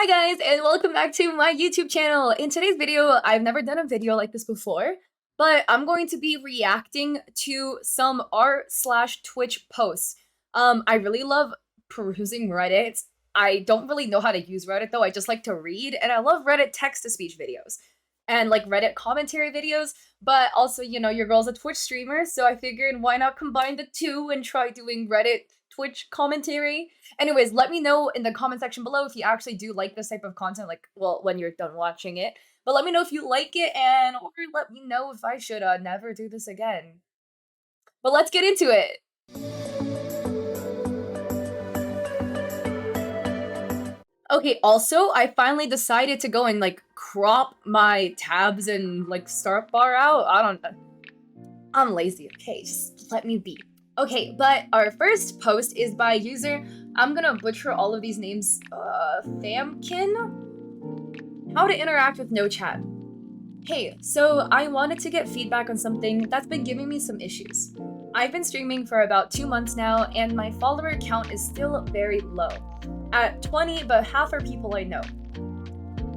Hi guys, and welcome back to my YouTube channel. In today's video, I've never done a video like this before, but I'm going to be reacting to some r/Twitch posts. I really love perusing Reddit. I don't really know how to use Reddit though, I just like to read, and I love Reddit text-to-speech videos and like Reddit commentary videos, but also, you know, your girl's a Twitch streamer, so I figured why not combine the two and try doing Reddit Twitch commentary. Anyways, let me know in the comment section below if you actually do like this type of content, like, well, when you're done watching it. But let me know if you like it, and or let me know if I should never do this again. But let's get into it. Okay, also, I finally decided to go and, like, crop my tabs and, like, start bar out. I'm lazy, okay? Just let me be. Okay, but our first post is by user, I'm gonna butcher all of these names, Thamkin? How to interact with no chat. Hey, so I wanted to get feedback on something that's been giving me some issues. I've been streaming for about 2 months now, and my follower count is still very low. At 20, but half are people I know.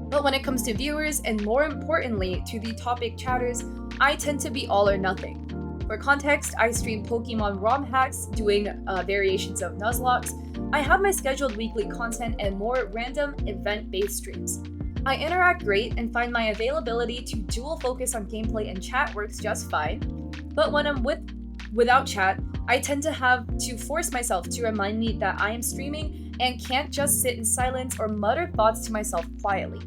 But when it comes to viewers, and more importantly, to the topic chatters, I tend to be all or nothing. For context, I stream Pokemon ROM hacks, doing variations of Nuzlocke. I have my scheduled weekly content and more random event-based streams. I interact great and find my availability to dual focus on gameplay and chat works just fine, but when I'm without chat, I tend to have to force myself to remind me that I am streaming and can't just sit in silence or mutter thoughts to myself quietly.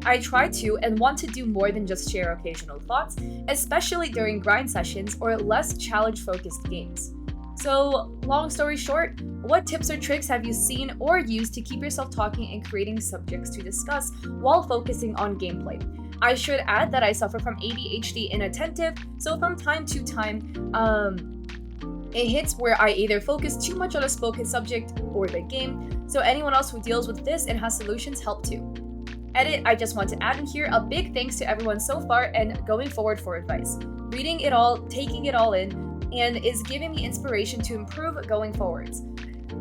I try to and want to do more than just share occasional thoughts, especially during grind sessions or less challenge-focused games. So, long story short, what tips or tricks have you seen or used to keep yourself talking and creating subjects to discuss while focusing on gameplay? I should add that I suffer from ADHD inattentive, so from time to time, it hits where I either focus too much on a spoken subject or the game, so anyone else who deals with this and has solutions help too. Edit, I just want to add in here a big thanks to everyone so far and going forward for advice. Reading it all, taking it all in, and is giving me inspiration to improve going forwards.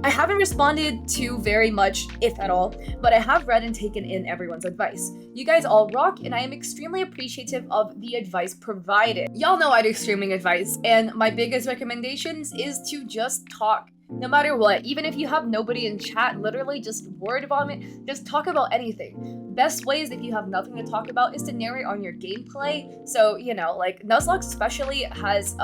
I haven't responded to very much, if at all, but I have read and taken in everyone's advice. You guys all rock, and I am extremely appreciative of the advice provided. Y'all know I do streaming advice, and my biggest recommendations is to just talk. No matter what, even if you have nobody in chat, literally just word vomit, just talk about anything. Best ways if you have nothing to talk about is to narrate on your gameplay. So, you know, like Nuzlocke especially has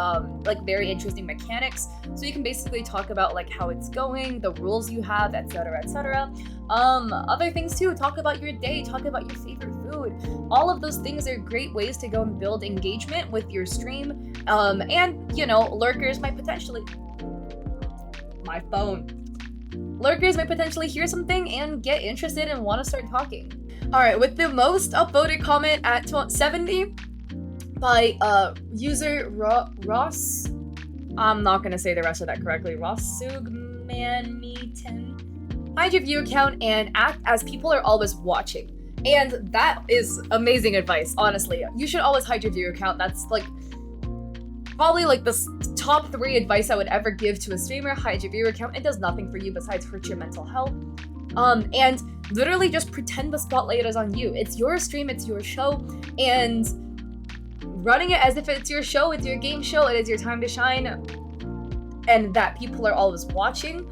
like very interesting mechanics. So you can basically talk about like how it's going, the rules you have, etc, etc. Other things too, talk about your day, talk about your favorite food. All of those things are great ways to go and build engagement with your stream. And, you know, lurkers might potentially... My phone. Lurkers might potentially hear something and get interested and want to start talking. Alright, with the most upvoted comment at 70 by user Ross, I'm not gonna say the rest of that correctly, Rossugmanme10. Hide your view account and act as people are always watching. And that is amazing advice, honestly. You should always hide your view account. That's like probably like the top 3 advice I would ever give to a streamer. Hide your viewer account. It does nothing for you besides hurt your mental health. And literally just pretend the spotlight is on you. It's your stream, it's your show, and running it as if it's your show, it's your game show, it is your time to shine, and that people are always watching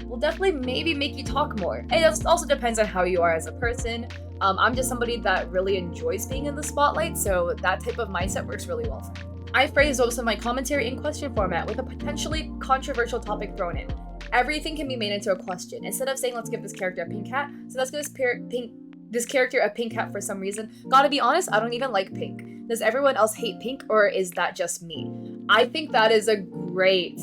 will definitely maybe make you talk more. And it also depends on how you are as a person. I'm just somebody that really enjoys being in the spotlight, so that type of mindset works really well for me. I phrase most of my commentary in question format with a potentially controversial topic thrown in. Everything can be made into a question. Instead of saying, let's give this character a pink hat, so let's give this character a pink hat for some reason. Gotta be honest, I don't even like pink. Does everyone else hate pink, or is that just me? I think that is a great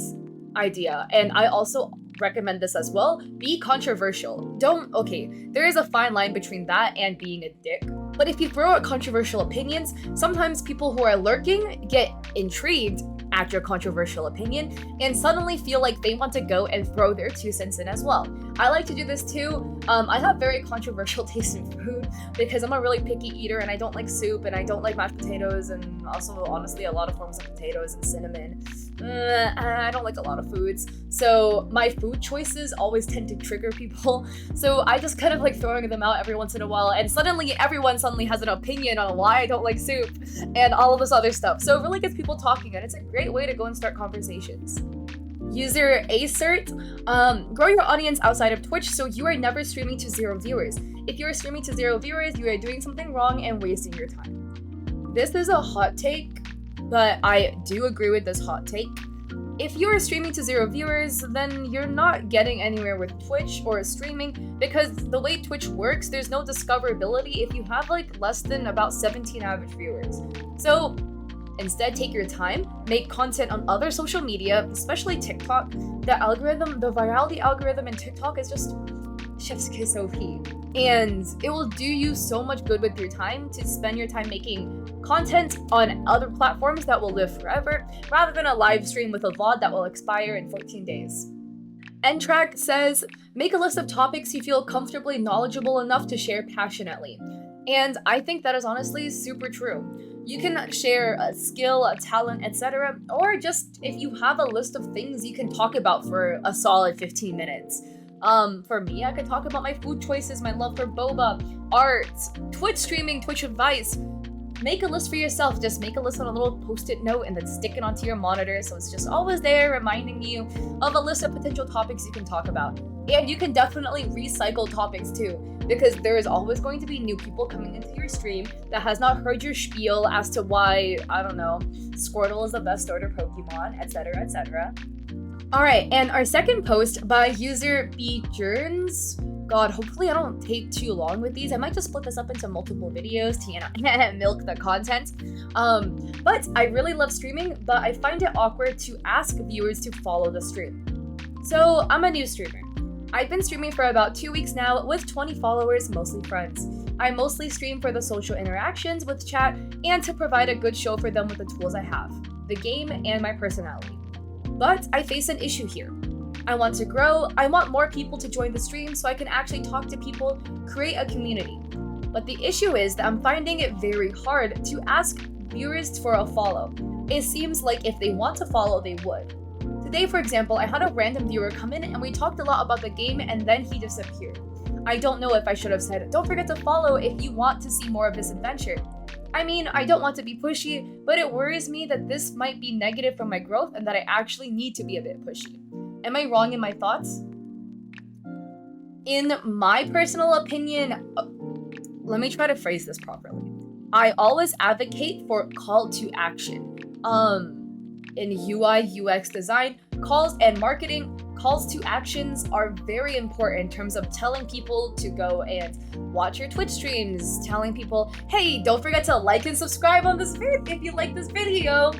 idea, and I also recommend this as well. Be controversial. Okay, there is a fine line between that and being a dick. But if you throw out controversial opinions, sometimes people who are lurking get intrigued at your controversial opinion and suddenly feel like they want to go and throw their 2 cents in as well. I like to do this too. I have very controversial taste in food because I'm a really picky eater and I don't like soup and I don't like mashed potatoes and also honestly a lot of forms of potatoes and cinnamon. I don't like a lot of foods. So my food choices always tend to trigger people. So I just kind of like throwing them out every once in a while and suddenly everyone has an opinion on why I don't like soup and all of this other stuff. So it really gets people talking and it's a great way to go and start conversations. User ssert, grow your audience outside of Twitch so you are never streaming to 0 viewers. If you are streaming to 0 viewers, you are doing something wrong and wasting your time. This is a hot take, but I do agree with this hot take. If you are streaming to 0 viewers, then you're not getting anywhere with Twitch or streaming because the way Twitch works, there's no discoverability if you have like less than about 17 average viewers. So instead, take your time, make content on other social media, especially TikTok. The virality algorithm in TikTok is just chef's kiss OP. And it will do you so much good with your time to spend your time making content on other platforms that will live forever, rather than a live stream with a VOD that will expire in 14 days. Ntrack says, make a list of topics you feel comfortably knowledgeable enough to share passionately. And I think that is honestly super true. You can share a skill, a talent, etc. Or just if you have a list of things you can talk about for a solid 15 minutes. For me, I could talk about my food choices, my love for boba, art, Twitch streaming, Twitch advice. Make a list for yourself. Just make a list on a little post-it note and then stick it onto your monitor so it's just always there reminding you of a list of potential topics you can talk about. And you can definitely recycle topics too, because there is always going to be new people coming into your stream that has not heard your spiel as to why, I don't know, Squirtle is the best starter Pokemon, etc, etc. Alright, and our second post by user bjourns. God, hopefully I don't take too long with these. I might just split this up into multiple videos to milk the content. But I really love streaming, but I find it awkward to ask viewers to follow the stream. So I'm a new streamer. I've been streaming for about 2 weeks now with 20 followers, mostly friends. I mostly stream for the social interactions with chat and to provide a good show for them with the tools I have, the game, and my personality. But I face an issue here. I want to grow, I want more people to join the stream so I can actually talk to people, create a community. But the issue is that I'm finding it very hard to ask viewers for a follow. It seems like if they want to follow, they would. Today, for example, I had a random viewer come in and we talked a lot about the game and then he disappeared. I don't know if I should have said, don't forget to follow if you want to see more of this adventure. I mean, I don't want to be pushy, but it worries me that this might be negative for my growth and that I actually need to be a bit pushy. Am I wrong in my thoughts? In my personal opinion, let me try to phrase this properly. I always advocate for call to action. In UI, UX design, calls and marketing, calls to actions are very important in terms of telling people to go and watch your Twitch streams, telling people, hey, don't forget to like and subscribe on this video if you like this video.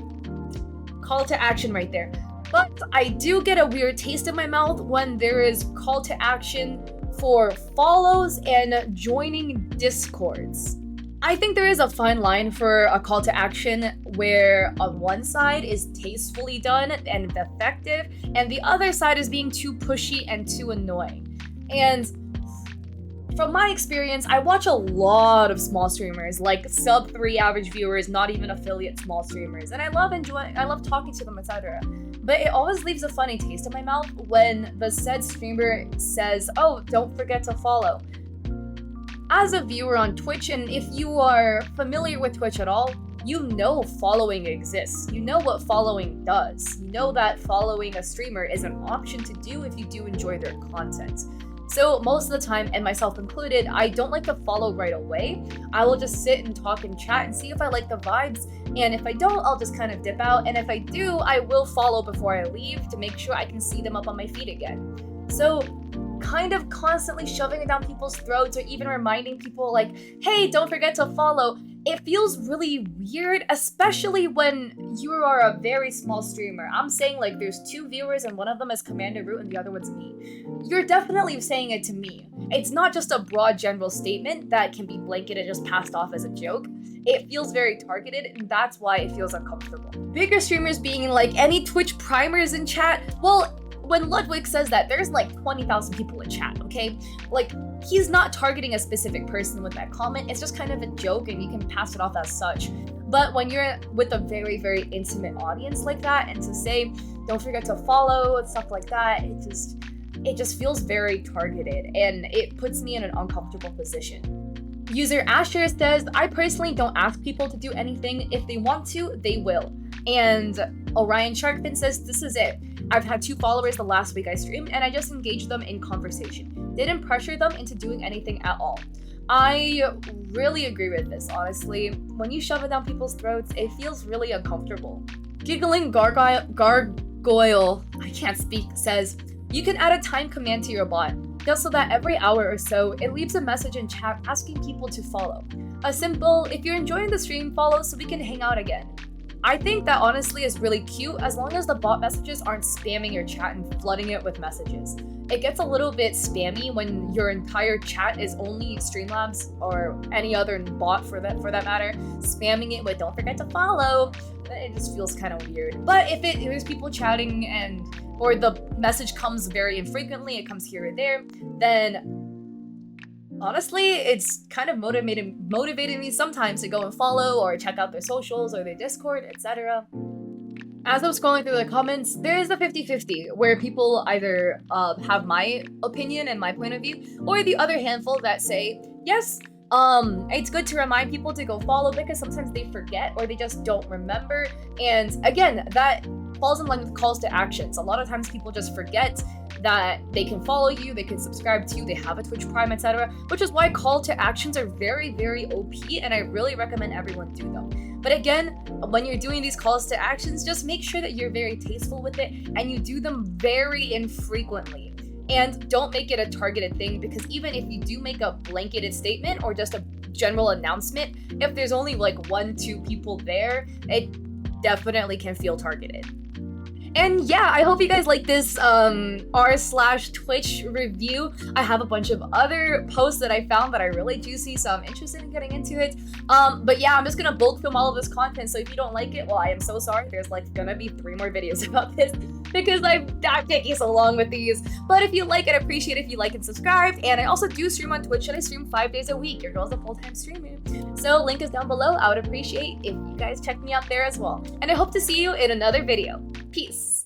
Call to action right there. But I do get a weird taste in my mouth when there is call to action for follows and joining Discords. I think there is a fine line for a call to action where on one side is tastefully done and effective, and the other side is being too pushy and too annoying. And from my experience, I watch a lot of small streamers, like sub 3 average viewers, not even affiliate small streamers, and I love talking to them, etc. But it always leaves a funny taste in my mouth when the said streamer says, oh, don't forget to follow. As a viewer on Twitch, and if you are familiar with Twitch at all, you know following exists. You know what following does. You know that following a streamer is an option to do if you do enjoy their content. So most of the time, and myself included, I don't like to follow right away. I will just sit and talk and chat and see if I like the vibes, and if I don't, I'll just kind of dip out, and if I do, I will follow before I leave to make sure I can see them up on my feed again. So kind of constantly shoving it down people's throats or even reminding people like, hey, don't forget to follow, it feels really weird, especially when you are a very small streamer. I'm saying like there's 2 viewers and one of them is Commander Root and the other one's me. You're definitely saying it to me. It's not just a broad general statement that can be blanketed and just passed off as a joke. It feels very targeted, and that's why it feels uncomfortable. Bigger streamers being like any Twitch primers in chat, well, when Ludwig says that, there's like 20,000 people in chat, okay? Like, he's not targeting a specific person with that comment. It's just kind of a joke and you can pass it off as such. But when you're with a very, very intimate audience like that, and to say, don't forget to follow and stuff like that, it just feels very targeted and it puts me in an uncomfortable position. User Asher says, I personally don't ask people to do anything. If they want to, they will. And Orion Sharkfin says, this is it. I've had 2 followers the last week I streamed and I just engaged them in conversation. Didn't pressure them into doing anything at all. I really agree with this, honestly. When you shove it down people's throats, it feels really uncomfortable. Giggling Gargoyle, I can't speak, says, you can add a time command to your bot, just so that every hour or so, it leaves a message in chat asking people to follow. A simple, if you're enjoying the stream, follow so we can hang out again. I think that honestly is really cute as long as the bot messages aren't spamming your chat and flooding it with messages. It gets a little bit spammy when your entire chat is only Streamlabs or any other bot for that matter, spamming it with don't forget to follow. It just feels kind of weird. But if there's people chatting or the message comes very infrequently, it comes here or there, then honestly, it's kind of motivating me sometimes to go and follow or check out their socials or their Discord, etc. As I'm scrolling through the comments, there's a 50-50 where people either have my opinion and my point of view, or the other handful that say, yes, it's good to remind people to go follow because sometimes they forget or they just don't remember. And again, that falls in line with calls to actions. A lot of times people just forget that they can follow you, they can subscribe to you, they have a Twitch Prime, etc. Which is why call to actions are very, very OP, and I really recommend everyone do them. But again, when you're doing these calls to actions, just make sure that you're very tasteful with it and you do them very infrequently. And don't make it a targeted thing, because even if you do make a blanketed statement or just a general announcement, if there's only like 1-2 people there, it definitely can feel targeted. And yeah, I hope you guys like this r/Twitch review. I have a bunch of other posts that I found that are really juicy, so I'm interested in getting into it. But yeah, I'm just gonna bulk film all of this content, so if you don't like it, well, I am so sorry. There's like gonna be 3 more videos about this because I'm taking so long with these. But if you like it, I appreciate it if you like and subscribe. And I also do stream on Twitch, and I stream 5 days a week. Your girl's a full-time streamer. So link is down below. I would appreciate if you guys check me out there as well. And I hope to see you in another video. Peace.